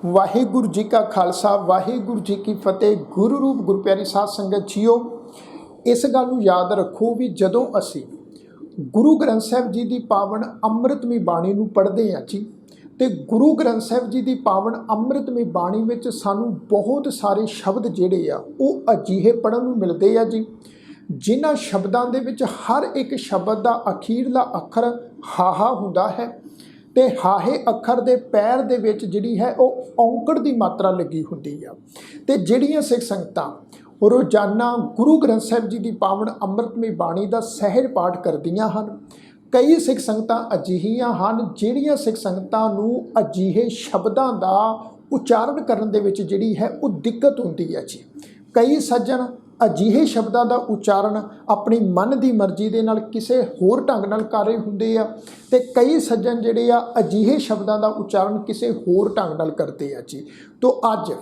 वाहिगुरु जी का खालसा वाहिगुरु जी की फतेह। गुरु रूप गुरु प्यारी साध संगत जीओ, इस गल नूं याद रखो भी जदों असी गुरु ग्रंथ साहिब जी की पावन अमृतमई बाणी नूं पढ़दे हां जी, ते गुरु ग्रंथ साहिब जी की पावन अमृतमई बाणी विच सानूं बहुत सारे शब्द जिहड़े आ वो अजीहे पढ़न नूं मिलदे आ जी, जिन्हां शब्दां दे विच हर एक शब्द दा अखीरला अखर हाहा हुंदा है ते हाहे अखर दे पैर दे विच जिहड़ी है वो औंकड़ दी मात्रा लगी हुंदी आ। ते जिहड़ियां सिख संगतां रोजाना गुरु ग्रंथ साहिब जी की पावन अमृतमई बाणी का सहज पाठ करदियां हन, कई सिख संगतां अजिहियां हन जिहड़ियां सिख संगतां नूं अजिहे शब्दां दा उचारण करन दे विच जिहड़ी है वो दिक्कत हुंदी है जी। कई सज्जन अजिहे शब्दां दा उचारण अपनी मन की मर्जी दे नाल किसे होर ढंग नाल कर रहे हुंदे आ ते कई सज्जन जिहड़े आ अजिहे शब्दां दा उचारण किसे होर ढंग नाल करदे आ जी। तो अज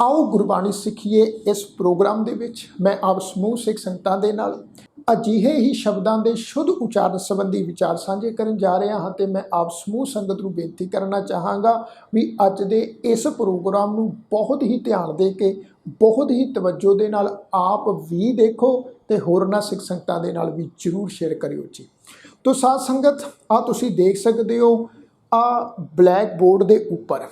आओ गुरबाणी सीखीए। इस प्रोग्राम दे विच मैं आप समूह सिख संगतां दे नाल अजिहे ही शब्दां दे शुद्ध उचारण संबंधी विचार साझे करन जा रहा हाँ। ते मैं आप समूह संगत नूं बेनती करना चाहांगा भी अज दे इस प्रोग्राम नूं बहुत ही ध्यान दे के बहुत ही तवज्जो दे नाल आप भी देखो ते होरना सिख संगतां दे नाल भी जरूर शेयर करियो जी। तो साध संगत आ तुसीं देख सकदे हो आ ब्लैक बोर्ड दे उपर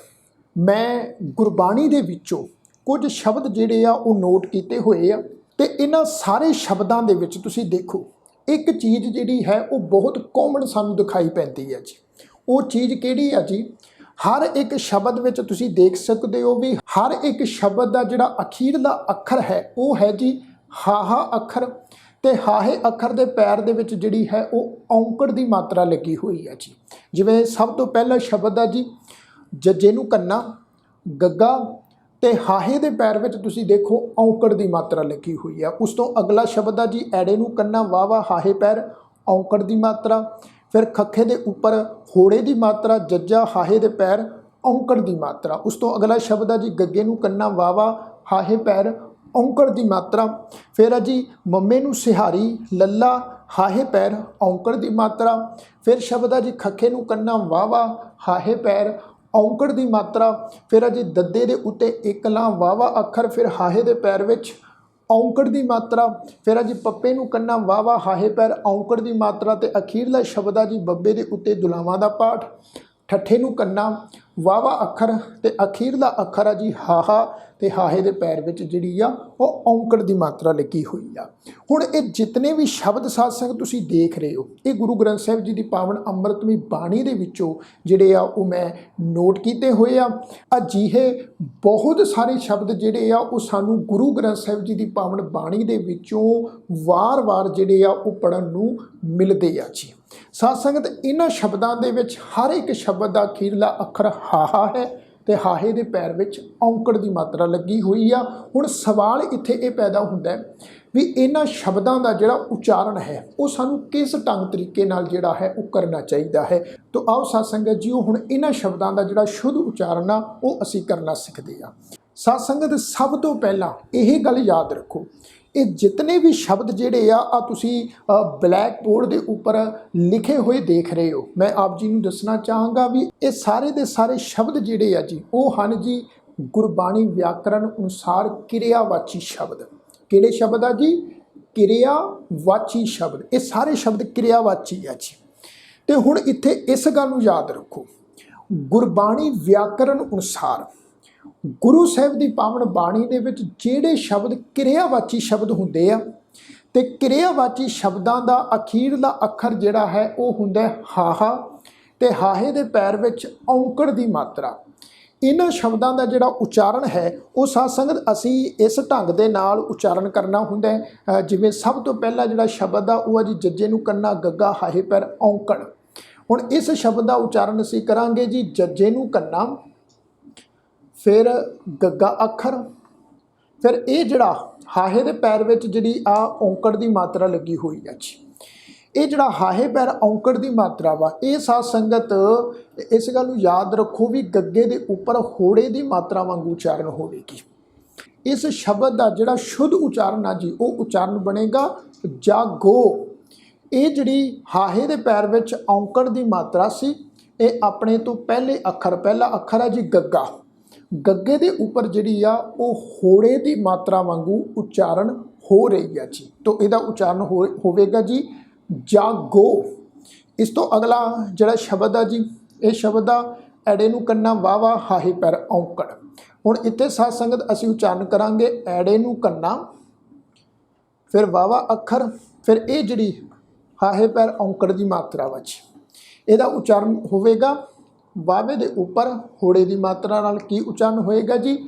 मैं गुरबाणी दे विचों कुछ शब्द जिहड़े आ वो नोट कीते होए आ ते इन्हां सारे शब्दां दे विच तुसीं देखो एक चीज़ जिहड़ी है वो बहुत कॉमन सानूं दिखाई पैंदी है जी। वो चीज़ किहड़ी है जी, हर एक शब्द विच तुसीं देख सकते हो भी हर एक शब्द का जिहड़ा अखीरला अखर है वो है जी हाहा अखर, ते हाहे अखर दे पैर दे विच जिहड़ी है वो औंकड़ दी मात्रा लगी हुई है जी। जिवें सब तो पहला शब्द है जी जज्जे नूं कन्ना गग्गा, ते हाहे दे पैर विच तुसीं देखो औंकड़ दी मात्रा लगी हुई है। उस तो अगला शब्द है जी ऐड़े नूं कन्ना वावा हाहे पैर औंकड़ दी मात्रा, फिर खखे दे उपर होड़े दी मात्रा जज्जा हाहे दे पैर औंकड़ दी मात्रा। उस तो अगला शब्द है जी गग्गे नूं कन्ना वावा हाहे पैर औंकड़ दी मात्रा, फिर है जी मम्मे नूं सिहारी लल्ला हाहे पैर औंकड़ दी मात्रा, फिर शब्द है जी खखे नूं कन्ना वावा हाहे पैर औंकड़ दी मात्रा, फिर अजी दद्दे दे उत्ते एक ला वावा अखर, फिर हाहे दे पैर विच औंकड़ दी मात्रा, फिर अजी पप्पे नूं कन्ना वावा हाहे पैर औंकड़ दी मात्रा, ते अखीरला शब्द आ जी बब्बे दे उत्ते दुलावां दा पाठ, ठट्ठे नूं कन्ना वावा अखर ते अखीरला अखर आ जी हाहा, ते हाहे दे पैर विच जिहड़ी आ वो औंकड़ दी मात्रा लगी हुई आ। हुण ये जितने भी शब्द साध संगत तुसीं देख रहे हो ये गुरु ग्रंथ साहिब जी की पावन अमृतमई बाणी दे विचों जिहड़े आ वो मैं नोट कीते होए आ। अजीहे बहुत सारे शब्द जिहड़े आ वो सानूं गुरु ग्रंथ साहिब जी की पावन बाणी दे विचों वार वार जिहड़े आ वो पढ़न नूं मिलदे आ जी। साध संगत इन्हां शब्दां दे विच हर एक शब्द दा अखीरला अखर हाहा है ते हाहे दे पैर विच औंकड़ दी मात्रा लगी हुई आ। हुण सवाल इत्थे ये पैदा हुंदा है भी इन्हां शब्दां दा जिहड़ा उचारण है वो सानूं किस ढंग तरीके नाल जिहड़ा है वो करना चाहिदा है। तो आओ साध संगत जी हुण इन्हां शब्दां दा जिहड़ा शुद्ध उचारण आ वो असीं करना सिੱਖਦੇ आ। साध संगत सब तो पहला यह गल याद रखो ये जितने भी शब्द जिहड़े आ तुसीं ब्लैक बोर्ड के उपर लिखे हुए देख रहे हो, मैं आप जी नूं दसना चाहांगा भी ये सारे दे सारे शब्द जिहड़े आ जी वो हन जी गुरबाणी व्याकरण अनुसार किरियावाची शब्द। किहड़े शब्द आ जी? किरियावाची शब्द। ये सारे शब्द किरियावाची आ जी। तो हुण इत्थे इस गल नूं याद रखो गुरबाणी व्याकरण अनुसार गुरु साहिब की पावन बाणी दे विच जिहड़े शब्द किरियावाची शब्द हुंदे आ ते किरियावाची शब्दां दा अखीरला अखर जिहड़ा है वो हुंदा हाहा, ते हाहे दे पैर विच औंकड़ दी मात्रा। इन्हां शब्दां दा जिहड़ा उचारण है वो साध संगत असीं इस ढंग दे नाल उचारण करना हुंदा है। जिवें सब तो पहला जिहड़ा शब्द आ वो जी जज्जे नूं कन्ना गग्गा हाहे पैर औंकड़। हुण इस शब्द का उचारण असीं करांगे जी जज्जे नूं कन्ना, फिर गग्गा अखर, फिर ये जिहड़ा हाहे दे पैर विच जिहड़ी आ औंकड़ दी मात्रा लगी हुई है जी। ये जिहड़ा हाहे पैर औंकड़ दी मात्रा वा ये साध संगत इस गल नूं याद रखो भी गग्गे दे उपर होड़े दी मात्रा वांगू उचारण होवेगी। इस शब्द का जिहड़ा शुद्ध उचारण आ जी वो उचारण बनेगा जागो। ये जिहड़ी हाहे दे पैर विच औंकड़ दी मात्रा सी ये अपने तो पहले अखर, पहला अखर है जी गग्गा, ਗੱਗੇ ਦੇ ਉੱਪਰ ਜਿਹੜੀ ਆ ਉਹ ਹੋੜੇ ਦੀ ਮਾਤਰਾ ਵਾਂਗੂ ਉਚਾਰਨ ਹੋ ਰਹੀ ਆ ਜੀ। तो ਇਹਦਾ ਉਚਾਰਨ ਹੋਵੇਗਾ ਜੀ ਜਾਗੋ। ਇਸ ਤੋਂ ਅਗਲਾ ਜਿਹੜਾ ਸ਼ਬਦ ਆ ਜੀ, ਇਹ ਸ਼ਬਦ ਆ ਐੜੇ ਨੂੰ ਕੰਨਾ ਵਾਵਾ ਹਾਹੇ ਪੈਰ ਔਂਕੜ। ਹੁਣ ਇੱਥੇ ਸਾਧ ਸੰਗਤ ਅਸੀਂ ਉਚਾਰਨ ਕਰਾਂਗੇ ਐੜੇ ਨੂੰ ਕੰਨਾ, ਫਿਰ ਵਾਵਾ ਅੱਖਰ, ਫਿਰ ਇਹ ਜਿਹੜੀ ਹਾਹੇ ਪੈਰ ਔਂਕੜ ਦੀ ਮਾਤਰਾ ਵਿੱਚ ਇਹਦਾ ਉਚਾਰਨ ਹੋਵੇਗਾ ਵਾਵੇ ਦੇ ਉੱਪਰ ਹੋੜੇ ਦੀ ਮਾਤਰਾ ਨਾਲ। ਕੀ ਉਚਾਰਨ ਹੋਏਗਾ ਜੀ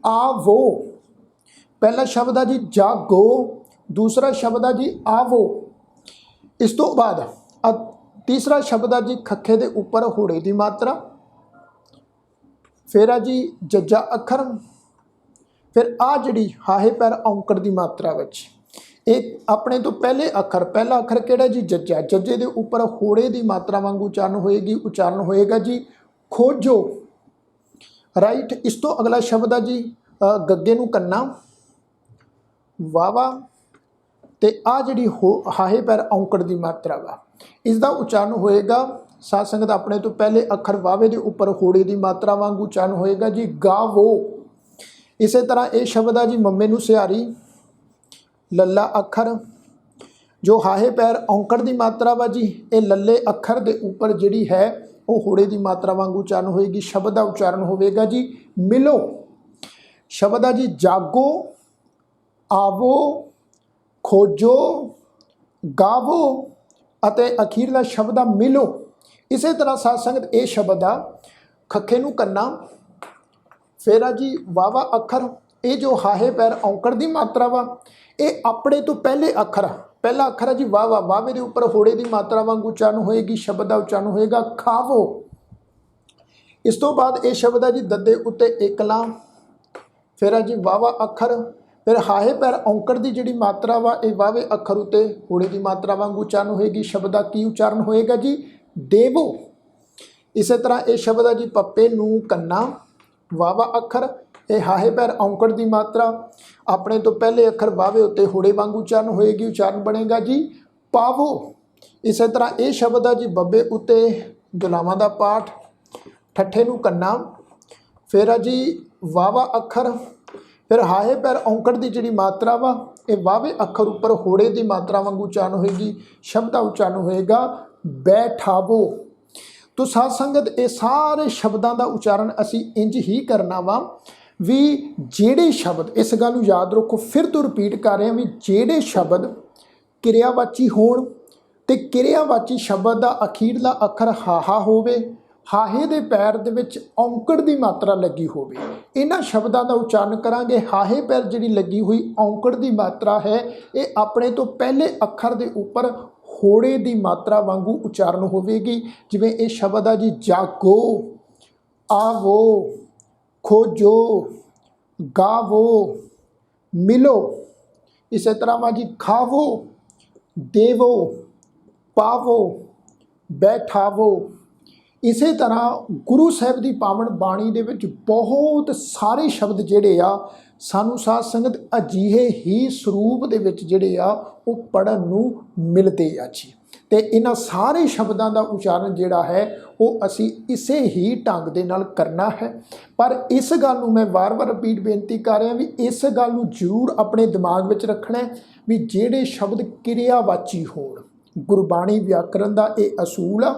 ਆਵੋ। ਪਹਿਲਾ ਸ਼ਬਦ ਆ ਜੀ ਜਾਗੋ, ਦੂਸਰਾ ਸ਼ਬਦ ਆ ਜੀ ਆਵੋ। ਇਸ ਤੋਂ ਬਾਅਦ ਤੀਸਰਾ ਸ਼ਬਦ ਆ ਜੀ ਖੱਖੇ ਦੇ ਉੱਪਰ ਹੋੜੇ ਦੀ ਮਾਤਰਾ, ਫਿਰ ਆ ਜੀ ਜੱਜਾ ਅੱਖਰ, ਫਿਰ ਆ ਜਿਹੜੀ ਹਾਹੇ ਪੈਰ ਔਂਕੜ ਦੀ ਮਾਤਰਾ ਵਿੱਚ ਇਹ ਆਪਣੇ ਤੋਂ ਪਹਿਲੇ ਅੱਖਰ, ਪਹਿਲਾ ਅੱਖਰ ਕਿਹੜਾ ਜੀ ਜੱਜਾ, ਜੱਜੇ ਦੇ ਉੱਪਰ ਹੋੜੇ ਦੀ ਮਾਤਰਾ ਵਾਂਗੂ ਉਚਾਰਨ ਹੋਏਗੀ, ਉਚਾਰਨ ਹੋਏਗਾ ਜੀ ਖੋਜੋ। ਰਾਈਟ। ਇਸ ਤੋਂ ਅਗਲਾ ਸ਼ਬਦ ਆ ਜੀ ਗੱਗੇ ਨੂੰ ਕੰਨਾ ਵਾਵਾ ਤੇ ਆ ਜਿਹੜੀ ਹਾਹੇ ਪੈਰ ਔਂਕੜ ਦੀ ਮਾਤਰਾ ਵਾ, ਇਸ ਦਾ ਉਚਾਰਨ ਹੋਏਗਾ ਸਾਧ ਸੰਗਤ ਆਪਣੇ ਤੋਂ ਪਹਿਲੇ ਅੱਖਰ ਵਾਵੇ ਦੇ ਉੱਪਰ ਹੋੜੇ ਦੀ ਮਾਤਰਾ ਵਾਂਗੂ ਉਚਾਰਨ ਹੋਏਗਾ ਜੀ ਗਾਵੋ। ਇਸੇ ਤਰ੍ਹਾਂ ਇਹ ਸ਼ਬਦ ਆ ਜੀ ਮੰਮੇ ਨੂੰ ਸਿਹਾਰੀ, ਲੱਲਾ ਅੱਖਰ ਜੋ ਹਾਹੇ ਪੈਰ ਔਂਕੜ ਦੀ ਮਾਤਰਾ ਵਾ ਜੀ, ਇਹ ਲੱਲੇ ਅੱਖਰ ਦੇ ਉੱਪਰ ਜਿਹੜੀ ਹੈ ਉਹ ਹੋੜੇ ਦੀ ਮਾਤਰਾ ਵਾਂਗੂ ਉਚਾਰਨ ਹੋਏਗੀ। ਸ਼ਬਦ ਦਾ ਉਚਾਰਨ ਹੋਵੇਗਾ ਜੀ ਮਿਲੋ। ਸ਼ਬਦ ਆ ਜੀ ਜਾਗੋ, ਆਵੋ, ਖੋਜੋ, ਗਾਵੋ ਅਤੇ ਅਖੀਰਲਾ ਸ਼ਬਦ ਆ ਮਿਲੋ। ਇਸੇ ਤਰ੍ਹਾਂ ਸਾਧ ਸੰਗਤ ਇਹ ਸ਼ਬਦ ਆ ਖੱਖੇ ਨੂੰ ਕੰਨਾ, ਫਿਰ ਆ ਜੀ ਵਾਵਾ ਅੱਖਰ, ਇਹ ਜੋ ਹਾਹੇ ਪੈਰ ਔਂਕੜ ਦੀ ਮਾਤਰਾ ਵਾ ਇਹ ਆਪਣੇ ਤੋਂ ਪਹਿਲੇ ਅੱਖਰ, ਪਹਿਲਾ ਅੱਖਰ ਹੈ ਜੀ ਵਾਵਾ, ਵਾਵੇ ਦੇ ਉੱਪਰ ਹੋੜੇ ਦੀ ਮਾਤਰਾ ਵਾਂਗੂ ਉਚਾਰਨ ਹੋਏਗੀ। ਸ਼ਬਦ ਦਾ ਉਚਾਰਨ ਹੋਏਗਾ ਖਾਵੋ। ਇਸ ਤੋਂ ਬਾਅਦ ਇਹ ਸ਼ਬਦ ਹੈ ਜੀ ਦੱਦੇ ਉੱਤੇ ਇਕਲਾ, ਫਿਰ ਹੈ ਜੀ ਵਾਵਾ ਅੱਖਰ, ਫਿਰ ਹਾਹੇ ਪੈਰ ਔਂਕੜ ਦੀ ਜਿਹੜੀ ਮਾਤਰਾ ਵਾ ਇਹ ਵਾਵੇ ਅੱਖਰ ਉੱਤੇ ਹੋੜੇ ਦੀ ਮਾਤਰਾ ਵਾਂਗੂ ਉਚਾਰਨ ਹੋਏਗੀ। ਸ਼ਬਦ ਦਾ ਕੀ ਉਚਾਰਨ ਹੋਏਗਾ ਜੀ ਦੇਵੋ। ਇਸੇ ਤਰ੍ਹਾਂ ਇਹ ਸ਼ਬਦ ਹੈ ਜੀ ਪੱਪੇ ਨੂੰ ਕੰਨਾ ਵਾਵਾ ਅੱਖਰ, ਇਹ ਹਾਹੇ ਪੈਰ ਔਂਕੜ ਦੀ ਮਾਤਰਾ ਆਪਣੇ ਤੋਂ ਪਹਿਲੇ ਅੱਖਰ ਵਾਵੇ ਉੱਤੇ ਹੋੜੇ ਵਾਂਗੂ ਉਚਾਰਨ ਹੋਏਗੀ, ਉਚਾਰਨ ਬਣੇਗਾ ਜੀ ਪਾਵੋ। ਇਸੇ ਤਰ੍ਹਾਂ ਇਹ ਸ਼ਬਦ ਆ ਜੀ ਬੱਬੇ ਉੱਤੇ ਦੁਲਾਵਾਂ ਦਾ ਪਾਠ, ਠੱਠੇ ਨੂੰ ਕੰਨਾ, ਫਿਰ ਆ ਜੀ ਵਾਵਾ ਅੱਖਰ, ਫਿਰ ਹਾਹੇ ਪੈਰ ਔਂਕੜ ਦੀ ਜਿਹੜੀ ਮਾਤਰਾ ਵਾ ਇਹ ਵਾਵੇ ਅੱਖਰ ਉੱਪਰ ਹੋੜੇ ਦੀ ਮਾਤਰਾ ਵਾਂਗੂ ਉਚਾਰਨ ਹੋਏਗੀ। ਸ਼ਬਦ ਦਾ ਉਚਾਰਨ ਹੋਏਗਾ ਬੈਠਾਵੋ। ਤੋ ਸਾਧ ਸੰਗਤ ਇਹ ਸਾਰੇ ਸ਼ਬਦਾਂ ਦਾ ਉਚਾਰਨ ਅਸੀਂ ਇੰਜ ਹੀ ਕਰਨਾ ਵਾ ਵੀ ਜਿਹੜੇ ਸ਼ਬਦ, ਇਸ ਗੱਲ ਨੂੰ ਯਾਦ ਰੱਖੋ, ਫਿਰ ਤੋਂ ਰਿਪੀਟ ਕਰ ਰਹੇ ਹਾਂ ਵੀ ਜਿਹੜੇ ਸ਼ਬਦ ਕਿਰਿਆਵਾਚੀ ਹੋਣ ਤੇ ਕਿਰਿਆਵਾਚੀ ਸ਼ਬਦ ਦਾ ਅਖੀਰਲਾ ਅੱਖਰ ਹਾਹਾ ਹੋਵੇ, ਹਾਹੇ ਦੇ ਪੈਰ ਦੇ ਵਿੱਚ ਔਂਕੜ ਦੀ ਮਾਤਰਾ ਲੱਗੀ ਹੋਵੇ, ਇਹਨਾਂ ਸ਼ਬਦਾਂ ਦਾ ਉਚਾਰਨ ਕਰਾਂਗੇ। ਹਾਹੇ ਪੈਰ ਜਿਹੜੀ ਲੱਗੀ ਹੋਈ ਔਂਕੜ ਦੀ ਮਾਤਰਾ ਹੈ ਇਹ ਆਪਣੇ ਤੋਂ ਪਹਿਲੇ ਅੱਖਰ ਦੇ ਉੱਪਰ ਹੋੜੇ ਦੀ ਮਾਤਰਾ ਵਾਂਗੂ ਉਚਾਰਨ ਹੋਵੇਗੀ। ਜਿਵੇਂ ਇਹ ਸ਼ਬਦ ਆ ਜੀ ਜਾਗੋ, ਆਵੋ, ਖੋਜੋ, ਗਾਵੋ, ਮਿਲੋ। ਇਸੇ ਤਰ੍ਹਾਂ ਵਾ ਜੀ ਖਾਵੋ, ਦੇਵੋ, ਪਾਵੋ, ਬੈਠਾਵੋ। ਇਸੇ ਤਰ੍ਹਾਂ ਗੁਰੂ ਸਾਹਿਬ ਦੀ ਪਾਵਨ ਬਾਣੀ ਦੇ ਵਿੱਚ ਬਹੁਤ ਸਾਰੇ ਸ਼ਬਦ ਜਿਹੜੇ ਆ ਸਾਨੂੰ ਸਾਧ ਸੰਗਤ ਅਜਿਹੇ ਹੀ ਸਰੂਪ ਦੇ ਵਿੱਚ ਜਿਹੜੇ ਆ ਉਹ ਪੜ੍ਹਨ ਨੂੰ ਮਿਲਦੇ ਆ ਜੀ। ਤੇ ਇਹਨਾਂ ਸਾਰੇ ਸ਼ਬਦਾਂ ਦਾ ਉਚਾਰਨ ਜਿਹੜਾ ਹੈ ਉਹ ਅਸੀਂ ਇਸੇ ਹੀ ਢੰਗ ਦੇ ਨਾਲ ਕਰਨਾ ਹੈ। ਪਰ ਇਸ ਗੱਲ ਨੂੰ ਮੈਂ ਵਾਰ-ਵਾਰ ਰਿਪੀਟ ਬੇਨਤੀ ਕਰ ਰਿਹਾ ਵੀ ਇਸ ਗੱਲ ਨੂੰ ਜ਼ਰੂਰ ਆਪਣੇ ਦਿਮਾਗ ਵਿੱਚ ਰੱਖਣਾ ਵੀ ਜਿਹੜੇ ਸ਼ਬਦ ਕਿਰਿਆਵਾਚੀ ਹੋਣ, ਗੁਰਬਾਣੀ ਵਿਆਕਰਨ ਦਾ ਇਹ ਅਸੂਲ ਆ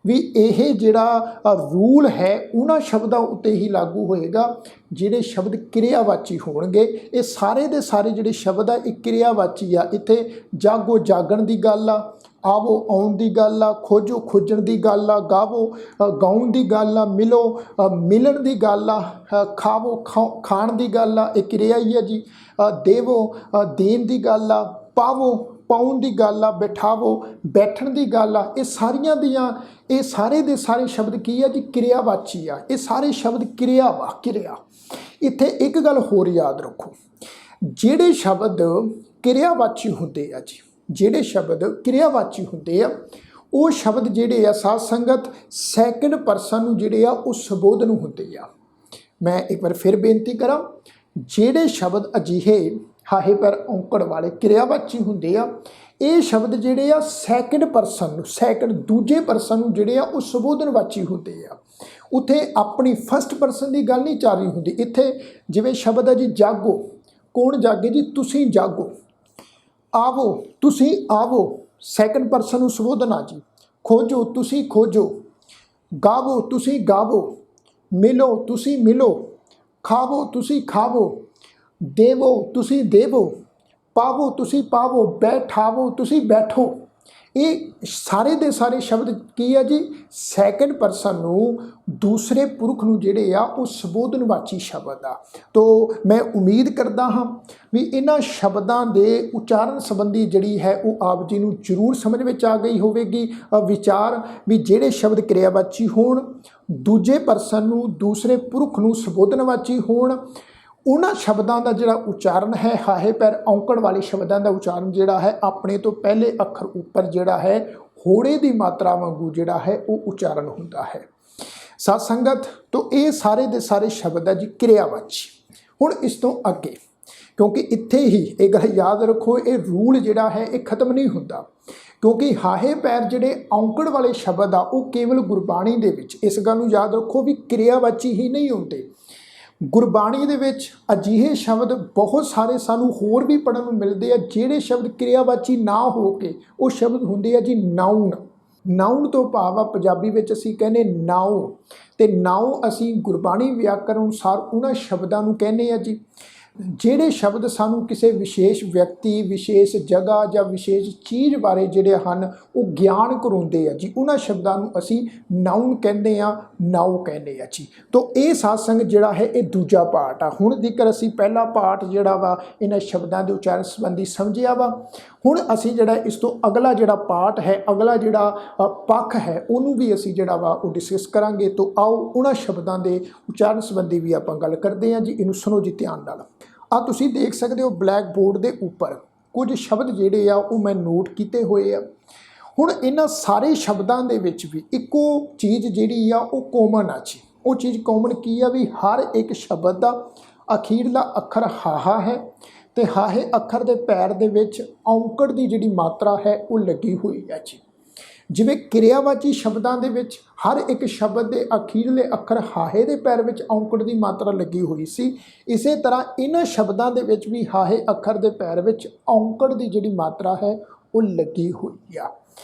ਵੀ ਇਹ ਜਿਹੜਾ ਰੂਲ ਹੈ ਉਹਨਾਂ ਸ਼ਬਦਾਂ ਉੱਤੇ ਹੀ ਲਾਗੂ ਹੋਏਗਾ ਜਿਹੜੇ ਸ਼ਬਦ ਕਿਰਿਆਵਾਚੀ ਹੋਣਗੇ। ਇਹ ਸਾਰੇ ਦੇ ਸਾਰੇ ਜਿਹੜੇ ਸ਼ਬਦ ਆ ਇਹ ਕਿਰਿਆਵਾਚੀ ਆ। ਇੱਥੇ ਜਾਗੋ ਜਾਗਣ ਦੀ ਗੱਲ ਆ, ਆਵੋ ਆਉਣ ਦੀ ਗੱਲ ਆ, ਖੋਜੋ ਖੋਜਣ ਦੀ ਗੱਲ ਆ, ਗਾਵੋ ਗਾਉਣ ਦੀ ਗੱਲ ਆ, ਮਿਲੋ ਮਿਲਣ ਦੀ ਗੱਲ ਆ, ਖਾਵੋ ਖਾਣ ਦੀ ਗੱਲ ਆ, ਇਹ ਕਿਰਿਆ ਹੀ ਆ ਜੀ। ਦੇਵੋ ਦੇਣ ਦੀ ਗੱਲ ਆ, ਪਾਵੋ ਪਾਉਣ ਦੀ ਗੱਲ ਆ, ਬਿਠਾਵੋ ਬੈਠਣ ਦੀ ਗੱਲ ਆ। ਇਹ ਸਾਰੀਆਂ ਦੀਆਂ ਇਹ ਸਾਰੇ ਦੇ ਸਾਰੇ ਸ਼ਬਦ ਕੀ ਆ ਜੀ ਕਿਰਿਆਵਾਚੀ ਆ। ਇਹ ਸਾਰੇ ਸ਼ਬਦ ਕਿਰਿਆ ਵਾ, ਕਿਰਿਆ। ਇੱਥੇ ਇੱਕ ਗੱਲ ਹੋਰ ਯਾਦ ਰੱਖੋ, ਜਿਹੜੇ ਸ਼ਬਦ ਕਿਰਿਆਵਾਚੀ ਹੁੰਦੇ ਆ ਜੀ, ਜਿਹੜੇ ਸ਼ਬਦ ਕਿਰਿਆਵਾਚੀ ਹੁੰਦੇ ਆ ਉਹ ਸ਼ਬਦ ਜਿਹੜੇ ਆ ਸਾਧ ਸੰਗਤ ਸੈਕਿੰਡ ਪਰਸਨ ਨੂੰ ਜਿਹੜੇ ਆ ਉਹ ਸੰਬੋਧਨ ਹੁੰਦੇ ਆ। ਮੈਂ ਇੱਕ ਵਾਰ ਫਿਰ ਬੇਨਤੀ ਕਰਾਂ, ਜਿਹੜੇ ਸ਼ਬਦ ਅਜਿਹੇ ਹਾਹੇ ਪੈਰ ਔਂਕੜ ਵਾਲੇ ਕਿਰਿਆਵਾਚੀ ਹੁੰਦੇ ਆ ਇਹ ਸ਼ਬਦ ਜਿਹੜੇ ਆ ਸੈਕਿੰਡ ਪਰਸਨ ਨੂੰ, ਦੂਜੇ ਪਰਸਨ ਨੂੰ ਜਿਹੜੇ ਆ ਉਹ ਸੰਬੋਧਨਵਾਚੀ ਹੁੰਦੇ ਆ। ਉੱਥੇ ਆਪਣੀ ਫਸਟ ਪਰਸਨ ਦੀ ਗੱਲ ਨਹੀਂ ਚੱਲ ਰਹੀ ਹੁੰਦੀ। ਇੱਥੇ ਜਿਵੇਂ ਸ਼ਬਦ ਹੈ ਜੀ ਜਾਗੋ, ਕੌਣ ਜਾਗੇ ਜੀ, ਤੁਸੀਂ ਜਾਗੋ। ਆਵੋ, ਤੁਸੀਂ ਆਵੋ, ਸੈਕੰਡ ਪਰਸਨ ਨੂੰ ਸੰਬੋਧਨ ਆ ਜੀ। ਖੋਜੋ, ਤੁਸੀਂ ਖੋਜੋ। ਗਾਵੋ, ਤੁਸੀਂ ਗਾਵੋ। ਮਿਲੋ, ਤੁਸੀਂ ਮਿਲੋ। ਖਾਵੋ, ਤੁਸੀਂ ਖਾਵੋ। ਦੇਵੋ, ਤੁਸੀਂ ਦੇਵੋ। ਪਾਵੋ, ਤੁਸੀਂ ਪਾਵੋ। ਬੈਠਾਵੋ, ਤੁਸੀਂ ਬੈਠੋ। ਇਹ ਸਾਰੇ ਦੇ ਸਾਰੇ ਸ਼ਬਦ ਕੀ ਹੈ ਜੀ, ਸੈਕੰਡ ਪਰਸਨ ਨੂੰ ਦੂਸਰੇ ਪੁਰਖ ਨੂੰ ਜਿਹੜੇ ਆ ਉਹ ਸੰਬੋਧਨਵਾਚੀ ਸ਼ਬਦ ਆ। ਤੋ ਮੈਂ ਉਮੀਦ ਕਰਦਾ ਹਾਂ ਵੀ ਇਹਨਾਂ ਸ਼ਬਦਾਂ ਦੇ ਉਚਾਰਨ ਸੰਬੰਧੀ ਜਿਹੜੀ ਹੈ ਉਹ ਆਪ ਜੀ ਨੂੰ ਜ਼ਰੂਰ ਸਮਝ ਵਿੱਚ ਆ ਗਈ ਹੋਵੇਗੀ। ਵਿਚਾਰ ਵੀ ਜਿਹੜੇ ਸ਼ਬਦ ਕਿਰਿਆਵਾਚੀ ਹੋਣ, ਦੂਜੇ ਪਰਸਨ ਨੂੰ ਦੂਸਰੇ ਪੁਰਖ ਨੂੰ ਸੰਬੋਧਨਵਾਚੀ ਹੋਣ, ਉਹਨਾਂ ਸ਼ਬਦਾਂ ਦਾ ਜਿਹੜਾ ਉਚਾਰਨ ਹੈ, ਹਾਹੇ ਪੈਰ ਔਂਕੜ ਵਾਲੇ ਸ਼ਬਦਾਂ ਦਾ ਉਚਾਰਨ ਜਿਹੜਾ ਹੈ ਆਪਣੇ ਤੋਂ ਪਹਿਲੇ ਅੱਖਰ ਉੱਪਰ ਜਿਹੜਾ ਹੈ ਹੋੜੇ ਦੀ ਮਾਤਰਾ ਵਾਂਗੂ ਜਿਹੜਾ ਹੈ ਉਹ ਉਚਾਰਨ ਹੁੰਦਾ ਹੈ। ਸਾਧ ਸੰਗਤ, ਤੋਂ ਇਹ ਸਾਰੇ ਦੇ ਸਾਰੇ ਸ਼ਬਦ ਹੈ ਜੀ ਕਿਰਿਆਵਾਚੀ। ਹੁਣ ਇਸ ਤੋਂ ਅੱਗੇ, ਕਿਉਂਕਿ ਇੱਥੇ ਹੀ ਇਹ ਗੱਲ ਯਾਦ ਰੱਖੋ, ਇਹ ਰੂਲ ਜਿਹੜਾ ਹੈ ਇਹ ਖਤਮ ਨਹੀਂ ਹੁੰਦਾ, ਕਿਉਂਕਿ ਹਾਹੇ ਪੈਰ ਜਿਹੜੇ ਔਂਕੜ ਵਾਲੇ ਸ਼ਬਦ ਆ ਉਹ ਕੇਵਲ ਗੁਰਬਾਣੀ ਦੇ ਵਿੱਚ, ਇਸ ਗੱਲ ਨੂੰ ਯਾਦ ਰੱਖੋ ਵੀ ਕਿਰਿਆਵਾਚੀ ਹੀ ਨਹੀਂ ਹੁੰਦੇ। ਗੁਰਬਾਣੀ ਦੇ ਵਿੱਚ ਅਜਿਹੇ ਸ਼ਬਦ ਬਹੁਤ ਸਾਰੇ ਸਾਨੂੰ ਹੋਰ ਵੀ ਪੜ੍ਹਨ ਨੂੰ ਮਿਲਦੇ ਆ ਜਿਹੜੇ ਸ਼ਬਦ ਕਿਰਿਆਵਾਚੀ ਨਾ ਹੋ ਕੇ ਉਹ ਸ਼ਬਦ ਹੁੰਦੇ ਆ ਜੀ ਨਾਉਨ। ਨਾਉਨ ਤੋਂ ਭਾਵ ਆ ਪੰਜਾਬੀ ਵਿੱਚ ਅਸੀਂ ਕਹਿੰਦੇ ਨਾਉ, ਤੇ ਨਾਉ ਅਸੀਂ ਗੁਰਬਾਣੀ ਵਿਆਕਰਨ ਅਨੁਸਾਰ ਉਹਨਾਂ ਸ਼ਬਦਾਂ ਨੂੰ ਕਹਿੰਦੇ ਆ ਜੀ ਜਿਹੜੇ ਸ਼ਬਦ ਸਾਨੂੰ ਕਿਸੇ ਵਿਸ਼ੇਸ਼ ਵਿਅਕਤੀ, ਵਿਸ਼ੇਸ਼ ਜਗ੍ਹਾ ਜਾਂ ਵਿਸ਼ੇਸ਼ ਚੀਜ਼ ਬਾਰੇ ਜਿਹੜੇ ਹਨ ਉਹ ਗਿਆਨ ਕਰਾਉਂਦੇ ਆ ਜੀ, ਉਹਨਾਂ ਸ਼ਬਦਾਂ ਨੂੰ ਅਸੀਂ ਨਾਉਨ ਕਹਿੰਦੇ ਆ, ਨਾਉ ਕਹਿੰਦੇ ਆ ਜੀ। ਤੋ ਇਹ ਸਾਧ ਸੰਗਤ ਜਿਹੜਾ ਹੈ ਇਹ ਦੂਜਾ ਪਾਰਟ ਆ। ਹੁਣ ਜੇਕਰ ਅਸੀਂ ਪਹਿਲਾ ਪਾਰਟ ਜਿਹੜਾ ਵਾ ਇਹਨਾਂ ਸ਼ਬਦਾਂ ਦੇ ਉਚਾਰਨ ਸੰਬੰਧੀ ਸਮਝਿਆ ਵਾ, ਹੁਣ ਅਸੀਂ ਜਿਹੜਾ ਇਸ ਤੋਂ ਅਗਲਾ ਜਿਹੜਾ ਪਾਰਟ ਹੈ, ਅਗਲਾ ਜਿਹੜਾ ਪੱਖ ਹੈ ਉਹਨੂੰ ਵੀ ਅਸੀਂ ਜਿਹੜਾ ਵਾ ਉਹ ਡਿਸਕਸ ਕਰਾਂਗੇ। ਤੋ ਆਓ ਉਹਨਾਂ ਸ਼ਬਦਾਂ ਦੇ ਉਚਾਰਨ ਸੰਬੰਧੀ ਵੀ ਆਪਾਂ ਗੱਲ ਕਰਦੇ ਹਾਂ ਜੀ। ਇਹਨੂੰ ਸੁਣੋ ਜੀ ਧਿਆਨ ਨਾਲ। ਆ ਤੁਸੀਂ ਦੇਖ ਸਕਦੇ ਹੋ ਬਲੈਕ ਬੋਰਡ ਦੇ ਉੱਪਰ ਕੁਝ ਸ਼ਬਦ ਜਿਹੜੇ ਆ ਉਹ ਮੈਂ ਨੋਟ ਕੀਤੇ ਹੋਏ ਆ। ਹੁਣ ਇਹਨਾਂ ਸਾਰੇ ਸ਼ਬਦਾਂ ਦੇ ਵਿੱਚ ਵੀ ਇੱਕੋ ਚੀਜ਼ ਜਿਹੜੀ ਆ ਉਹ ਕਾਮਨ ਆ ਜੀ। ਉਹ ਚੀਜ਼ ਕਾਮਨ ਕੀ ਆ ਵੀ ਹਰ ਇੱਕ ਸ਼ਬਦ ਦਾ ਅਖੀਰਲਾ ਅੱਖਰ ਹਾਹਾ ਹੈ, ਤੇ ਹਾਹੇ ਅੱਖਰ ਦੇ ਪੈਰ ਦੇ ਵਿੱਚ ਔਂਕੜ ਦੀ ਜਿਹੜੀ ਮਾਤਰਾ ਹੈ ਉਹ ਲੱਗੀ ਹੋਈ ਹੈ ਜੀ। ਜਿਵੇਂ ਕਿਰਿਆਵਾਚੀ ਸ਼ਬਦਾਂ ਦੇ ਵਿੱਚ ਹਰ ਇੱਕ ਸ਼ਬਦ ਦੇ ਅਖੀਰਲੇ ਅੱਖਰ ਹਾਹੇ ਦੇ ਪੈਰ ਵਿੱਚ ਔਂਕੜ ਦੀ ਮਾਤਰਾ ਲੱਗੀ ਹੋਈ ਸੀ, ਇਸੇ ਤਰ੍ਹਾਂ ਇਹਨਾਂ ਸ਼ਬਦਾਂ ਦੇ ਵਿੱਚ ਵੀ ਹਾਹੇ ਅੱਖਰ ਦੇ ਪੈਰ ਵਿੱਚ ਔਂਕੜ ਦੀ ਜਿਹੜੀ ਮਾਤਰਾ ਹੈ ਉਹ ਲੱਗੀ ਹੋਈ ਆ।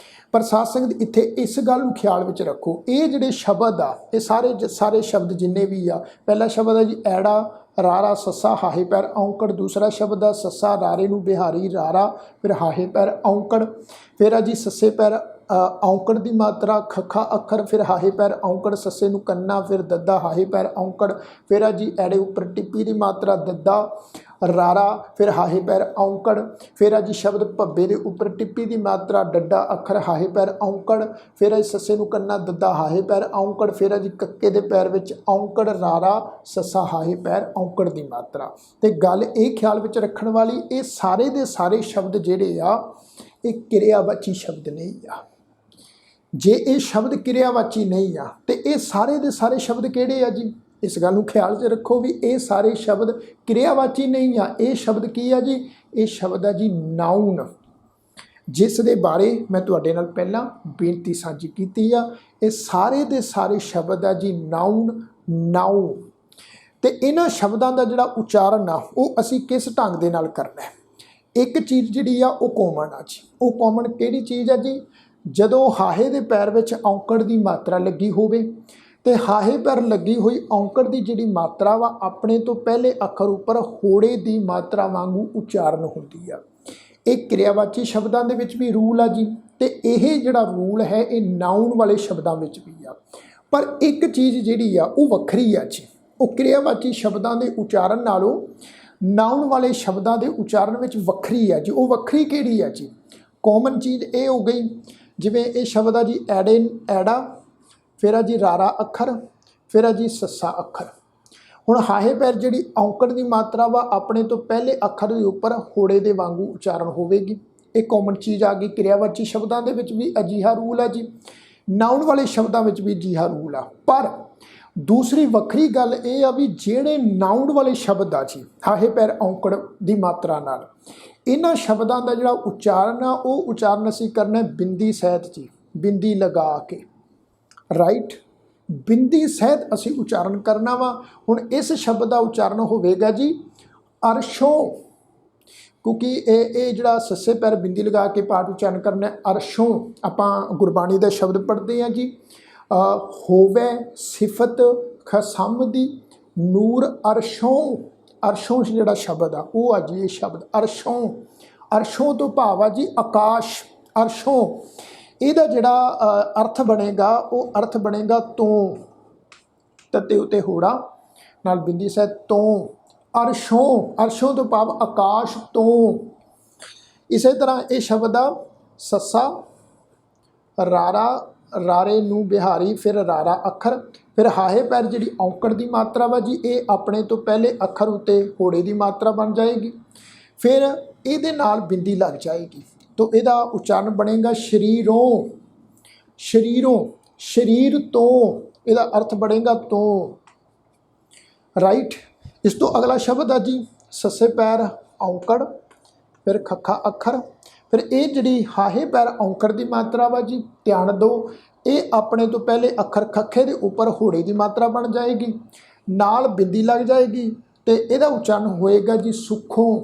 ਪਰ ਸਾਧ ਸੰਗਤ ਇੱਥੇ ਇਸ ਗੱਲ ਨੂੰ ਖਿਆਲ ਵਿੱਚ ਰੱਖੋ, ਇਹ ਜਿਹੜੇ ਸ਼ਬਦ ਆ ਇਹ ਸਾਰੇ ਸ਼ਬਦ ਜਿੰਨੇ ਵੀ ਆ, ਪਹਿਲਾ ਸ਼ਬਦ ਹੈ ਜੀ ਐੜਾ, ਰਾਰਾ, ਸੱਸਾ, ਹਾਹੇ ਪੈਰ ਔਂਕੜ। ਦੂਸਰਾ ਸ਼ਬਦ ਆ ਸੱਸਾ, ਰਾਰੇ ਨੂੰ ਬਿਹਾਰੀ, ਰਾਰਾ, ਫਿਰ ਹਾਹੇ ਪੈਰ ਔਂਕੜ। ਫਿਰ ਆ ਜੀ ਸੱਸੇ ਪੈਰ ਔਂਕੜ ਦੀ ਮਾਤਰਾ, ਖੱਖਾ ਅੱਖਰ, ਫਿਰ ਹਾਹੇ ਪੈਰ ਔਂਕੜ, ਸੱਸੇ ਨੂੰ ਕੰਨਾ, ਫਿਰ ਦੱਦਾ, ਹਾਹੇ ਪੈਰ ਔਂਕੜ। ਫਿਰ ਆ ਜੀ ਐੜੇ ਉੱਪਰ ਟਿੱਪੀ ਦੀ ਮਾਤਰਾ, ਦੱਦਾ, ਰਾਰਾ, ਫਿਰ ਹਾਹੇ ਪੈਰ ਔਂਕੜ। ਫਿਰ ਆ ਜੀ ਸ਼ਬਦ ਭੱਬੇ ਦੇ ਉੱਪਰ ਟਿੱਪੀ ਦੀ ਮਾਤਰਾ, ਡੱਡਾ ਅੱਖਰ, ਹਾਹੇ ਪੈਰ ਔਂਕੜ। ਫਿਰ ਆ ਸੱਸੇ ਨੂੰ ਕੰਨਾ, ਦੱਦਾ, ਹਾਹੇ ਪੈਰ ਔਂਕੜ। ਫਿਰ ਆ ਜੀ ਕੱਕੇ ਦੇ ਪੈਰ ਵਿੱਚ ਔਂਕੜ, ਰਾਰਾ, ਸੱਸਾ, ਹਾਹੇ ਪੈਰ ਔਂਕੜ ਦੀ ਮਾਤਰਾ। ਤੇ ਗੱਲ ਇਹ ਖਿਆਲ ਵਿੱਚ ਰੱਖਣ ਵਾਲੀ, ਇਹ ਸਾਰੇ ਦੇ ਸਾਰੇ ਸ਼ਬਦ ਜਿਹੜੇ ਆ ਇਹ ਕਿਰਿਆਵਾਚੀ ਸ਼ਬਦ ਨਹੀਂ ਆ। ਜੇ ਇਹ ਸ਼ਬਦ ਕਿਰਿਆਵਾਚੀ ਨਹੀਂ ਆ ਤੇ ਇਹ ਸਾਰੇ ਦੇ ਸਾਰੇ ਸ਼ਬਦ ਕਿਹੜੇ ਆ ਜੀ? ਇਸ ਗੱਲ ਨੂੰ ਖਿਆਲ 'ਚ ਰੱਖੋ ਵੀ ਇਹ ਸਾਰੇ ਸ਼ਬਦ ਕਿਰਿਆਵਾਚੀ ਨਹੀਂ ਆ। ਇਹ ਸ਼ਬਦ ਕੀ ਆ ਜੀ? ਇਹ ਸ਼ਬਦ ਆ ਜੀ ਨਾਉਨ, ਜਿਸ ਦੇ ਬਾਰੇ ਮੈਂ ਤੁਹਾਡੇ ਨਾਲ ਪਹਿਲਾਂ ਬੇਨਤੀ ਸਾਂਝੀ ਕੀਤੀ ਆ। ਇਹ ਸਾਰੇ ਦੇ ਸਾਰੇ ਸ਼ਬਦ ਆ ਜੀ ਨਾਉਨ, ਨਾਉ। ਤੇ ਇਹਨਾਂ ਸ਼ਬਦਾਂ ਦਾ ਜਿਹੜਾ ਉਚਾਰਨ ਆ ਉਹ ਅਸੀਂ ਕਿਸ ਢੰਗ ਦੇ ਨਾਲ ਕਰਨਾ ਹੈ? ਇੱਕ ਚੀਜ਼ ਜਿਹੜੀ ਆ ਉਹ ਕਾਮਨ ਆ ਜੀ। ਉਹ ਕਾਮਨ ਕਿਹੜੀ ਚੀਜ਼ ਆ ਜੀ? ਜਦੋਂ ਹਾਹੇ ਦੇ ਪੈਰ ਵਿੱਚ ਔਂਕੜ ਦੀ ਮਾਤਰਾ ਲੱਗੀ ਹੋਵੇ ਤੇ ਹਾਹੇ ਪੈਰ ਲੱਗੀ ਹੋਈ ਔਂਕੜ ਦੀ ਜਿਹੜੀ ਮਾਤਰਾ ਵਾ ਆਪਣੇ ਤੋਂ ਪਹਿਲੇ ਅੱਖਰ ਉੱਪਰ ਹੋੜੇ ਦੀ ਮਾਤਰਾ ਵਾਂਗੂ ਉਚਾਰਨ ਹੁੰਦੀ ਆ। ਇਹ ਕਿਰਿਆਵਾਚੀ ਸ਼ਬਦਾਂ ਦੇ ਵਿੱਚ ਵੀ ਰੂਲ ਆ ਜੀ, ਤੇ ਇਹ ਜਿਹੜਾ ਰੂਲ ਹੈ ਇਹ ਨਾਉਨ ਵਾਲੇ ਸ਼ਬਦਾਂ ਵਿੱਚ ਵੀ ਆ। ਪਰ ਇੱਕ ਚੀਜ਼ ਜਿਹੜੀ ਆ ਉਹ ਵੱਖਰੀ ਆ ਜੀ। ਉਹ ਕਿਰਿਆਵਾਚੀ ਸ਼ਬਦਾਂ ਦੇ ਉਚਾਰਨ ਨਾਲੋਂ ਨਾਉਨ ਵਾਲੇ ਸ਼ਬਦਾਂ ਦੇ ਉਚਾਰਨ ਵਿੱਚ ਵੱਖਰੀ ਆ ਜੀ। ਉਹ ਵੱਖਰੀ ਕਿਹੜੀ ਆ ਜੀ? ਕਾਮਨ ਚੀਜ਼ ਇਹ ਹੋ ਗਈ, ਜਿਵੇਂ ਇਹ ਸ਼ਬਦ ਆ ਜੀ ਐੜੇ, ਐੜਾ, ਫਿਰ ਆ ਜੀ ਰਾਰਾ ਅੱਖਰ, ਫਿਰ ਆ ਜੀ ਸੱਸਾ ਅੱਖਰ। ਹੁਣ ਹਾਹੇ ਪੈਰ ਜਿਹੜੀ ਔਂਕੜ ਦੀ ਮਾਤਰਾ ਵਾ ਆਪਣੇ ਤੋਂ ਪਹਿਲੇ ਅੱਖਰ ਦੇ ਉੱਪਰ ਹੋੜੇ ਦੇ ਵਾਂਗੂ ਉਚਾਰਨ ਹੋਵੇਗੀ। ਇਹ ਕਾਮਨ ਚੀਜ਼ ਆ ਗਈ। ਕਿਰਿਆਵਾਚੀ ਸ਼ਬਦਾਂ ਦੇ ਵਿੱਚ ਵੀ ਅਜਿਹਾ ਰੂਲ ਆ ਜੀ, ਨਾਉਨ ਵਾਲੇ ਸ਼ਬਦਾਂ ਵਿੱਚ ਵੀ ਅਜਿਹਾ ਰੂਲ ਆ। ਪਰ ਦੂਸਰੀ ਵੱਖਰੀ ਗੱਲ ਇਹ ਆ ਵੀ ਜਿਹੜੇ ਨਾਉਨ ਵਾਲੇ ਸ਼ਬਦ ਆ ਜੀ ਹਾਹੇ ਪੈਰ ਔਂਕੜ ਦੀ ਮਾਤਰਾ ਨਾਲ, ਇਹਨਾਂ ਸ਼ਬਦਾਂ ਦਾ ਜਿਹੜਾ ਉਚਾਰਨ ਆ ਉਹ ਉਚਾਰਨ ਅਸੀਂ ਕਰਨਾ ਬਿੰਦੀ ਸਹਿਤ ਜੀ, ਬਿੰਦੀ ਲਗਾ ਕੇ, ਰਾਈਟ। ਬਿੰਦੀ ਸਹਿਤ ਅਸੀਂ ਉਚਾਰਨ ਕਰਨਾ ਵਾ। ਹੁਣ ਇਸ ਸ਼ਬਦ ਦਾ ਉਚਾਰਨ ਹੋਵੇਗਾ ਜੀ ਅਰਸ਼ੋਂ, ਕਿਉਂਕਿ ਇਹ ਜਿਹੜਾ ਸੱਸੇ ਪੈਰ ਬਿੰਦੀ ਲਗਾ ਕੇ ਪਾਠ ਉਚਾਰਨ ਕਰਨਾ ਅਰਸ਼ੋਂ। ਆਪਾਂ ਗੁਰਬਾਣੀ ਦਾ ਸ਼ਬਦ ਪੜ੍ਹਦੇ ਹਾਂ ਜੀ, ਹੋਵੇ ਸਿਫਤ ਖਸਮ ਦੀ ਨੂਰ ਅਰਸ਼ੋਂ। ਅਰਸ਼ੋਂ ਜਿਹੜਾ ਸ਼ਬਦ ਆ ਉਹ ਆ ਜੀ ਇਹ ਸ਼ਬਦ ਅਰਸ਼ੋਂ। ਅਰਸ਼ੋਂ ਤੋਂ ਭਾਵ ਆ ਜੀ ਆਕਾਸ਼। ਅਰਸ਼ੋਂ ਇਹਦਾ ਜਿਹੜਾ ਅਰਥ ਬਣੇਗਾ ਉਹ ਅਰਥ ਬਣੇਗਾ ਤੋਂ, ਤਤੇ ਉਤੇ ਹੋੜਾ ਨਾਲ ਬਿੰਦੀ ਸਹਿਤ ਤੋਂ। ਅਰਸ਼ੋਂ, ਅਰਸ਼ੋਂ ਤੋਂ ਭਾਵ ਆਕਾਸ਼ ਤੋਂ। ਇਸੇ ਤਰ੍ਹਾਂ ਇਹ ਸ਼ਬਦ ਆ ਸੱਸਾ ਰਾਰਾ, ਰਾਰੇ ਨੂੰ ਬਿਹਾਰੀ, ਫਿਰ ਰਾਰਾ ਅੱਖਰ, ਫਿਰ ਹਾਹੇ ਪੈਰ ਜਿਹੜੀ ਔਂਕੜ ਦੀ ਮਾਤਰਾ ਵਾ ਜੀ ਇਹ ਆਪਣੇ ਤੋਂ ਪਹਿਲੇ ਅੱਖਰ ਉੱਤੇ ਹੋੜੇ ਦੀ ਮਾਤਰਾ ਬਣ ਜਾਏਗੀ, ਫਿਰ ਇਹਦੇ ਨਾਲ ਬਿੰਦੀ ਲੱਗ ਜਾਏਗੀ। ਤਾਂ ਇਹਦਾ ਉਚਾਰਨ ਬਣੇਗਾ ਸ਼ਰੀਰੋਂ। ਸ਼ਰੀਰੋਂ, ਸ਼ਰੀਰ ਤੋਂ, ਇਹਦਾ ਅਰਥ ਬਣੇਗਾ ਤੋਂ, ਰਾਈਟ। ਇਸ ਤੋਂ ਅਗਲਾ ਸ਼ਬਦ ਆ ਜੀ ਸੱਸੇ ਪੈਰ ਔਂਕੜ, ਫਿਰ ਖੱਖਾ ਅੱਖਰ, ਫਿਰ ਇਹ ਜਿਹੜੀ ਹਾਹੇ ਪੈਰ ਔਂਕੜ ਦੀ ਮਾਤਰਾ ਵਾ ਜੀ ਧਿਆਨ ਦਿਓ ਇਹ ਆਪਣੇ ਤੋਂ ਪਹਿਲੇ ਅੱਖਰ ਖੱਖੇ ਦੇ ਉੱਪਰ ਹੋੜੇ ਦੀ ਮਾਤਰਾ ਬਣ ਜਾਏਗੀ, ਨਾਲ ਬਿੰਦੀ ਲੱਗ ਜਾਏਗੀ ਤੇ ਇਹਦਾ ਉਚਾਰਨ ਹੋਏਗਾ ਜੀ ਸੁੱਖੋਂ।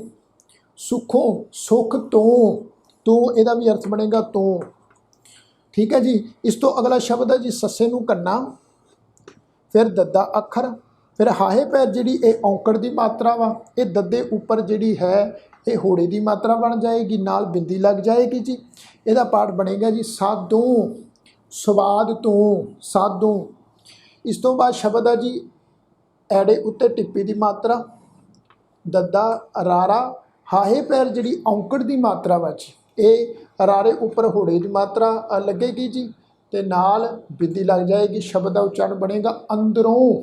ਸੁੱਖੋਂ, ਸੁੱਖ ਤੋਂ, ਤੋਂ ਇਹਦਾ ਵੀ ਅਰਥ ਬਣੇਗਾ ਤੋਂ, ਠੀਕ ਹੈ ਜੀ। ਇਸ ਤੋਂ ਅਗਲਾ ਸ਼ਬਦ ਹੈ ਜੀ ਸੱਸੇ ਨੂੰ ਕੰਨਾ, ਫਿਰ ਦੱਦਾ ਅੱਖਰ, ਫਿਰ ਹਾਹੇ ਪੈਰ ਜਿਹੜੀ ਇਹ ਔਂਕੜ ਦੀ ਮਾਤਰਾ ਵਾ ਇਹ ਦੱਦੇ ਉੱਪਰ ਜਿਹੜੀ ਹੈ ਇਹ ਹੋੜੇ ਦੀ ਮਾਤਰਾ ਬਣ ਜਾਏਗੀ, ਨਾਲ ਬਿੰਦੀ ਲੱਗ ਜਾਏਗੀ ਜੀ। ਇਹਦਾ ਪਾਠ ਬਣੇਗਾ ਜੀ ਸਾਧੋਂ, ਸਵਾਦ ਤੋਂ, ਸਾਧੋਂ। ਇਸ ਤੋਂ ਬਾਅਦ ਸ਼ਬਦ ਆ ਜੀ ਐੜੇ ਉੱਤੇ ਟਿੱਪੀ ਦੀ ਮਾਤਰਾ, ਦੱਦਾ ਰਾਰਾ, ਹਾਹੇ ਪੈਰ ਜਿਹੜੀ ਔਂਕੜ ਦੀ ਮਾਤਰਾ ਵਾ ਜੀ ਇਹ ਰਾਰੇ ਉੱਪਰ ਹੋੜੇ ਦੀ ਮਾਤਰਾ ਲੱਗੇਗੀ ਜੀ ਤੇ ਨਾਲ ਬਿੰਦੀ ਲੱਗ ਜਾਏਗੀ। ਸ਼ਬਦ ਦਾ ਉਚਾਰਨ ਬਣੇਗਾ ਅੰਦਰੋਂ।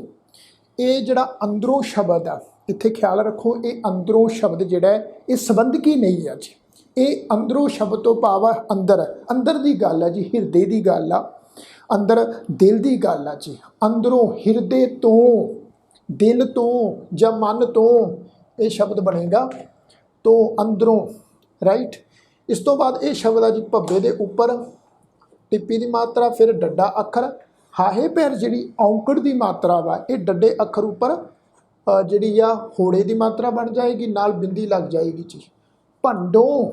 ਇਹ ਜਿਹੜਾ ਅੰਦਰੋਂ ਸ਼ਬਦ ਆ ਇੱਥੇ ਖਿਆਲ ਰੱਖੋ ਇਹ ਅੰਦਰੋਂ ਸ਼ਬਦ ਜਿਹੜਾ ਇਹ ਸੰਬੰਧਕੀ ਨਹੀਂ ਆ ਜੀ। ਇਹ ਅੰਦਰੋਂ ਸ਼ਬਦ ਤੋਂ ਭਾਵ ਅੰਦਰ, ਅੰਦਰ ਦੀ ਗੱਲ ਆ ਜੀ, ਹਿਰਦੇ ਦੀ ਗੱਲ ਆ, ਅੰਦਰ ਦਿਲ ਦੀ ਗੱਲ ਆ ਜੀ। ਅੰਦਰੋਂ, ਹਿਰਦੇ ਤੋਂ, ਦਿਲ ਤੋਂ ਜਾਂ ਮਨ ਤੋਂ ਇਹ ਸ਼ਬਦ ਬਣੇਗਾ ਤੋਂ, ਅੰਦਰੋਂ, ਰਾਈਟ। ਇਸ ਤੋਂ ਬਾਅਦ ਇਹ ਸ਼ਬਦ ਆ ਜੀ ਭੱਬੇ ਦੇ ਉੱਪਰ ਟਿੱਪੀ ਦੀ ਮਾਤਰਾ, ਫਿਰ ਡੱਡਾ ਅੱਖਰ, ਹਾਹੇ ਪੈਰ ਜਿਹੜੀ ਔਂਕੜ ਦੀ ਮਾਤਰਾ ਵਾ ਇਹ ਡੱਡੇ ਅੱਖਰ ਉੱਪਰ ਜਿਹੜੀ ਆ ਹੋੜੇ ਦੀ ਮਾਤਰਾ ਬਣ ਜਾਏਗੀ, ਨਾਲ ਬਿੰਦੀ ਲੱਗ ਜਾਏਗੀ ਜੀ। ਭੰਡੋਂ,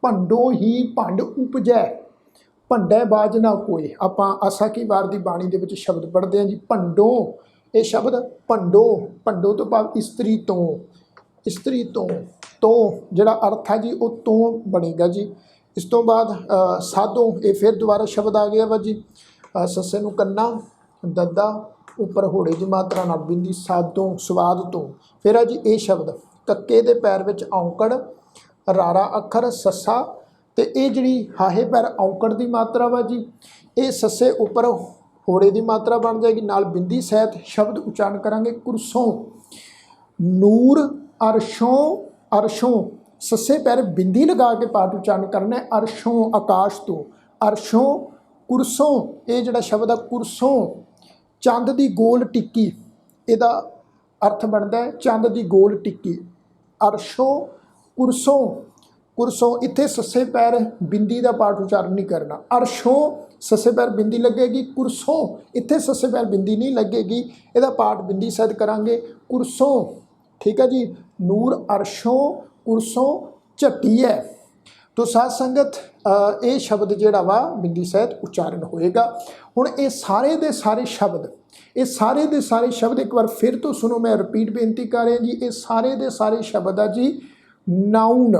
ਭੰਡੋਂ ਹੀ ਭੰਡ ਉਪਜੈ, ਭੰਡੈ ਬਾਜ ਨਾ ਕੋਈ। ਆਪਾਂ ਆਸਾ ਕੀ ਵਾਰ ਦੀ ਬਾਣੀ ਦੇ ਵਿੱਚ ਸ਼ਬਦ ਪੜ੍ਹਦੇ ਹਾਂ ਜੀ ਭੰਡੋਂ। ਇਹ ਸ਼ਬਦ ਭੰਡੋਂ, ਭੰਡੋਂ ਤੋਂ ਭਾਵ ਇਸਤਰੀ ਤੋਂ, ਇਸਤਰੀ ਤੋਂ, ਤੋਂ ਜਿਹੜਾ ਅਰਥ ਹੈ ਜੀ ਉਹ ਤੋਂ ਬਣੇਗਾ ਜੀ। ਇਸ ਤੋਂ ਬਾਅਦ ਸਾਧੋਂ, ਇਹ ਫਿਰ ਦੁਬਾਰਾ ਸ਼ਬਦ ਆ ਗਿਆ ਵਾ ਜੀ ਸੱਸੇ ਨੂੰ ਕੰਨਾ, ਦੱਦਾ ਉੱਪਰ ਹੋੜੇ ਦੀ ਮਾਤਰਾ ਨਾਲ ਬਿੰਦੀ, ਸਾਧੋਂ, ਸਵਾਦ ਤੋਂ। ਫਿਰ ਆ ਜੀ ਇਹ ਸ਼ਬਦ ਕੱਕੇ ਦੇ ਪੈਰ ਵਿੱਚ ਔਂਕੜ, ਰਾਰਾ ਅੱਖਰ, ਸੱਸਾ ਤੇ ਇਹ ਜਿਹੜੀ ਹਾਹੇ ਪੈਰ ਔਂਕੜ ਦੀ ਮਾਤਰਾ ਵਾ ਜੀ ਇਹ ਸੱਸੇ ਉੱਪਰ ਹੋੜੇ ਦੀ ਮਾਤਰਾ ਬਣ ਜਾਏਗੀ, ਨਾਲ ਬਿੰਦੀ ਸਹਿਤ ਸ਼ਬਦ ਉਚਾਰਨ ਕਰਾਂਗੇ ਕੁਰਸੋਂ। ਨੂਰ ਅਰਸ਼ੋਂ, ਅਰਸ਼ੋਂ ਸੱਸੇ ਪੈਰ ਬਿੰਦੀ ਲਗਾ ਕੇ ਪਾਠ ਉਚਾਰਨ ਕਰਨਾ ਅਰਸ਼ੋਂ, ਆਕਾਸ਼ ਤੋਂ। ਅਰਸ਼ੋਂ, ਕੁਰਸੋਂ, ਇਹ ਜਿਹੜਾ ਸ਼ਬਦ ਆ ਕੁਰਸੋਂ, ਚੰਦ ਦੀ ਗੋਲ ਟਿੱਕੀ, ਇਹਦਾ ਅਰਥ ਬਣਦਾ ਹੈ ਚੰਦ ਦੀ ਗੋਲ ਟਿੱਕੀ। ਅਰਸ਼ੋਂ, ਕੁਰਸੋਂ, ਕੁਰਸੋਂ ਇੱਥੇ ਸੱਸੇ ਪੈਰ ਬਿੰਦੀ ਦਾ ਪਾਠ ਉਚਾਰਨ ਨਹੀਂ ਕਰਨਾ। ਅਰਸ਼ੋਂ ਸੱਸੇ ਪੈਰ ਬਿੰਦੀ ਲੱਗੇਗੀ, ਕੁਰਸੋਂ ਇੱਥੇ ਸੱਸੇ ਪੈਰ ਬਿੰਦੀ ਨਹੀਂ ਲੱਗੇਗੀ, ਇਹਦਾ ਪਾਠ ਬਿੰਦੀ ਸਹਿਤ ਕਰਾਂਗੇ ਕੁਰਸੋਂ, ਠੀਕ ਹੈ ਜੀ। ਨੂਰ ਅਰਸ਼ੋਂ ਕੁਰਸੋਂ ਝੱਟੀ ਹੈ। ਤੋ ਸਾਧ ਸੰਗਤ ਇਹ ਸ਼ਬਦ ਜਿਹੜਾ ਵਾ ਬਿੰਦੀ ਸਹਿਤ ਉਚਾਰਨ ਹੋਏਗਾ। ਹੁਣ ਇਹ ਸਾਰੇ ਦੇ ਸਾਰੇ ਸ਼ਬਦ, ਇਹ ਸਾਰੇ ਦੇ ਸਾਰੇ ਸ਼ਬਦ ਇੱਕ ਵਾਰ ਫਿਰ ਤੋਂ ਸੁਣੋ, ਮੈਂ ਰਿਪੀਟ ਬੇਨਤੀ ਕਰ ਰਿਹਾ ਜੀ। ਇਹ ਸਾਰੇ ਦੇ ਸਾਰੇ ਸ਼ਬਦ ਆ ਜੀ ਨਾਊਨ,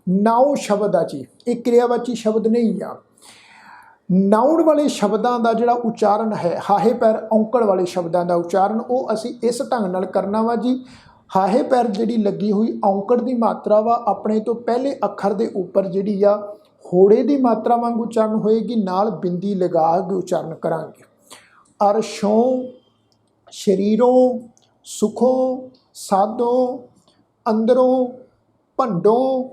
ਨਾਉ ਸ਼ਬਦ ਆ ਜੀ, ਇਹ ਕਿਰਿਆਵਾਚੀ ਸ਼ਬਦ ਨਹੀਂ ਆ। ਨਾਉਨ ਵਾਲੇ ਸ਼ਬਦਾਂ ਦਾ ਜਿਹੜਾ ਉਚਾਰਨ ਹੈ, ਹਾਹੇ ਪੈਰ ਔਂਕੜ ਵਾਲੇ ਸ਼ਬਦਾਂ ਦਾ ਉਚਾਰਨ ਉਹ ਅਸੀਂ ਇਸ ਢੰਗ ਨਾਲ ਕਰਨਾ ਵਾ ਜੀ। ਹਾਹੇ ਪੈਰ ਜਿਹੜੀ ਲੱਗੀ ਹੋਈ ਔਂਕੜ ਦੀ ਮਾਤਰਾ ਵਾ ਆਪਣੇ ਤੋਂ ਪਹਿਲੇ ਅੱਖਰ ਦੇ ਉੱਪਰ ਜਿਹੜੀ ਆ ਹੋੜੇ ਦੀ ਮਾਤਰਾ ਵਾਂਗ ਉਚਾਰਨ ਹੋਏਗੀ, ਨਾਲ ਬਿੰਦੀ ਲਗਾ ਕੇ ਉਚਾਰਨ ਕਰਾਂਗੇ। ਅਰਸ਼ੋਂ, ਸ਼ਰੀਰੋਂ, ਸੁਖੋਂ, ਸਾਧੋਂ, ਅੰਦਰੋਂ, ਭੰਡੋਂ,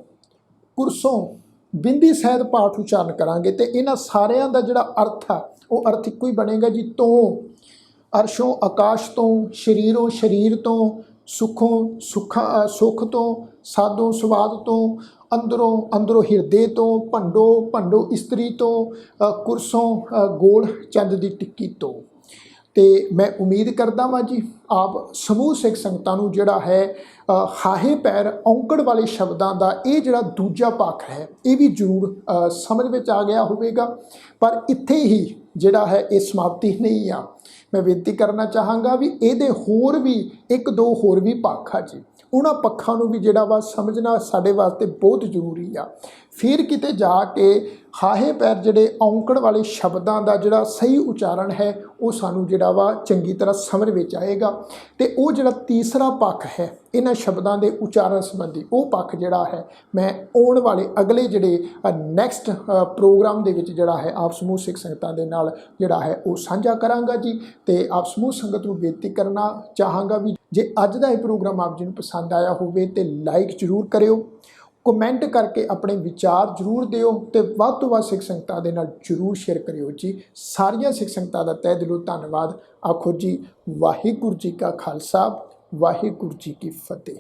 ਕੁਰਸੋਂ ਬਿੰਦੀ ਸਹਿਤ ਪਾਠ ਉਚਾਰਨ ਕਰਾਂਗੇ ਤੇ ਇਹਨਾਂ ਸਾਰਿਆਂ ਦਾ ਜਿਹੜਾ ਅਰਥ ਆ ਉਹ ਅਰਥ ਇੱਕੋ ਹੀ ਬਣੇਗਾ ਜੀ ਤੋਂ। ਅਰਸ਼ੋਂ ਆਕਾਸ਼ ਤੋਂ, ਸ਼ਰੀਰੋਂ ਸਰੀਰ ਤੋਂ, ਸੁਖੋਂ ਸੁੱਖਾ ਸੁੱਖ ਤੋਂ, ਸਾਧੋਂ ਸਵਾਦ ਤੋਂ, ਅੰਦਰੋਂ ਅੰਦਰੋਂ ਹਿਰਦੇ ਤੋਂ, ਭੰਡੋਂ ਭੰਡੋਂ ਇਸਤਰੀ ਤੋਂ, ਕੁਰਸੋਂ ਗੋਲ ਚੰਦ ਦੀ ਟਿੱਕੀ ਤੋਂ। ਤੇ ਮੈਂ ਉਮੀਦ ਕਰਦਾ ਵਾਂ ਜੀ ਆਪ ਸਮੂਹ ਸਿੱਖ ਸੰਗਤਾਂ ਨੂੰ ਜਿਹੜਾ ਹੈ ਹਾਹੇ ਪੈਰ ਔਂਕੜ ਵਾਲੇ ਸ਼ਬਦਾਂ ਦਾ ਇਹ ਜਿਹੜਾ ਦੂਜਾ ਪੱਖ ਹੈ ਇਹ ਵੀ ਜ਼ਰੂਰ ਸਮਝ ਵਿੱਚ ਆ ਗਿਆ ਹੋਵੇਗਾ। ਪਰ ਇੱਥੇ ਹੀ ਜਿਹੜਾ ਹੈ ਇਹ ਸਮਾਪਤੀ ਨਹੀਂ ਆ। ਮੈਂ ਬੇਨਤੀ ਕਰਨਾ ਚਾਹਾਂਗਾ ਵੀ ਇਹਦੇ ਹੋਰ ਵੀ ਇੱਕ ਦੋ ਹੋਰ ਵੀ ਪੱਖ ਆ ਜੀ, ਉਹਨਾਂ ਪੱਖਾਂ ਨੂੰ ਵੀ ਜਿਹੜਾ ਵਾ ਸਮਝਣਾ ਸਾਡੇ ਵਾਸਤੇ ਬਹੁਤ ਜ਼ਰੂਰੀ ਆ। ਫਿਰ ਕਿਤੇ ਜਾ ਕੇ ਹਾਹੇ ਪੈਰ ਜਿਹੜੇ ਔਂਕੜ ਵਾਲੇ ਸ਼ਬਦਾਂ ਦਾ ਜਿਹੜਾ ਸਹੀ ਉਚਾਰਨ ਹੈ ਉਹ ਸਾਨੂੰ ਜਿਹੜਾ ਵਾ ਚੰਗੀ ਤਰ੍ਹਾਂ ਸਮਝ ਵਿੱਚ ਆਏਗਾ। ਤੇ ਉਹ ਜਿਹੜਾ ਤੀਸਰਾ ਪੱਖ ਹੈ ਇਹਨਾਂ ਸ਼ਬਦਾਂ ਦੇ ਉਚਾਰਨ ਸੰਬੰਧੀ, ਉਹ ਪੱਖ ਜਿਹੜਾ ਹੈ ਮੈਂ ਆਉਣ ਵਾਲੇ ਅਗਲੇ ਜਿਹੜੇ ਨੈਕਸਟ ਪ੍ਰੋਗਰਾਮ ਦੇ ਵਿੱਚ ਜਿਹੜਾ ਹੈ ਆਪ ਸਮੂਹ ਸਿੱਖ ਸੰਗਤਾਂ ਦੇ ਨਾਲ ਜਿਹੜਾ ਹੈ ਉਹ ਸਾਂਝਾ ਕਰਾਂਗਾ ਜੀ। ਤੇ ਆਪ ਸਮੂਹ ਸੰਗਤ ਨੂੰ ਬੇਨਤੀ ਕਰਨਾ ਚਾਹਾਂਗਾ ਵੀ ਜੇ ਅੱਜ ਦਾ ਇਹ ਪ੍ਰੋਗਰਾਮ ਆਪ ਜੀ ਨੂੰ ਪਸੰਦ ਆਇਆ ਹੋਵੇ ਤੇ ਲਾਈਕ ਜ਼ਰੂਰ ਕਰਿਓ, ਕਮੈਂਟ ਕਰਕੇ ਆਪਣੇ ਵਿਚਾਰ ਜ਼ਰੂਰ ਦਿਓ ਤੇ ਵੱਧ ਤੋਂ ਵੱਧ ਸਿੱਖ ਸੰਗਤਾਂ ਦੇ ਨਾਲ ਜ਼ਰੂਰ ਸ਼ੇਅਰ ਕਰਿਓ ਜੀ। ਸਾਰੀਆਂ ਸਿੱਖ ਸੰਗਤਾਂ ਦਾ ਤਹਿ ਦਿਲੋਂ ਧੰਨਵਾਦ। ਆਖੋ ਜੀ ਵਾਹਿਗੁਰੂ ਜੀ ਕਾ ਖਾਲਸਾ, ਵਾਹਿਗੁਰੂ ਜੀ ਕੀ ਫਤਿਹ।